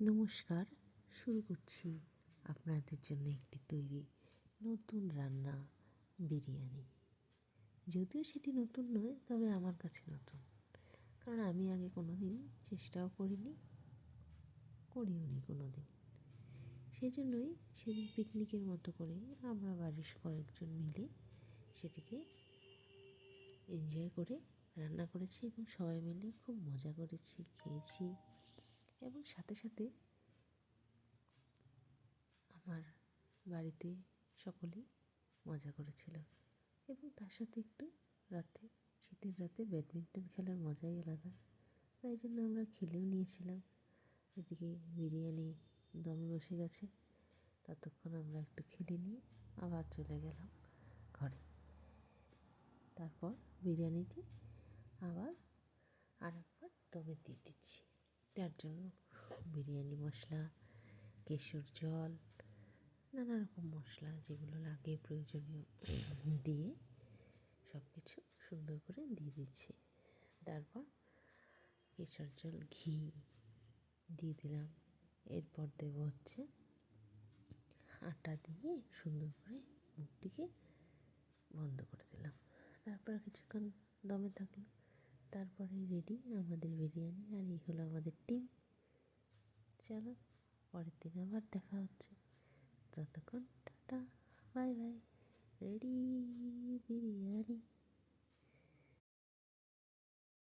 নমস্কার। শুরু করছি আপনাদের জন্য একটি তৈরি নতুন রান্না, বিরিয়ানি। যদিও সেটি নতুন নয়, তবে আমার কাছে নতুন, কারণ আমি আগে কোনো দিন চেষ্টাও করিনি, করিওনি কোনো দিন। সেই জন্যই সেদিন পিকনিকের মতো করে আমরা বাড়ির কয়েকজন মিলে সেটিকে এনজয় করে রান্না করেছি এবং সবাই মিলে খুব মজা করেছি, খেয়েছি। এবং সাথে সাথে আমার বাড়িতে সকলেই মজা করেছিল এবং তার সাথে একটু রাতে, শীতের রাতে ব্যাডমিন্টন খেলার মজাই আলাদা। তাই জন্য আমরা খেলেও নিয়েছিলাম। এদিকে বিরিয়ানি দমে বসে গেছে, ততক্ষণ আমরা একটু খেলে নিয়ে আবার চলে গেলাম ঘরে। তারপর বিরিয়ানিটি আবার আরেকবার দমে দিয়ে দিচ্ছি। তার জন্য বিরিয়ানি মশলা, কেশর জল, নানা রকম মশলা যেগুলো লাগে প্রয়োজনীয় দিয়ে সব কিছু সুন্দর করে দিয়ে দিচ্ছি। তারপর কেশর জল, ঘি দিয়ে দিলাম। এরপর দেবো হচ্ছে আটা দিয়ে সুন্দর করে মুখটিকে বন্ধ করে দিলাম। তারপর কিছুক্ষণ দমে থাকলো। তারপরে রেডি আমাদের বিরিয়ানি। আর এই হলো আমাদের টিম। চলো, পরের দিন আবার দেখা হচ্ছে। ততক্ষণ tata, bye bye. Ready biryani.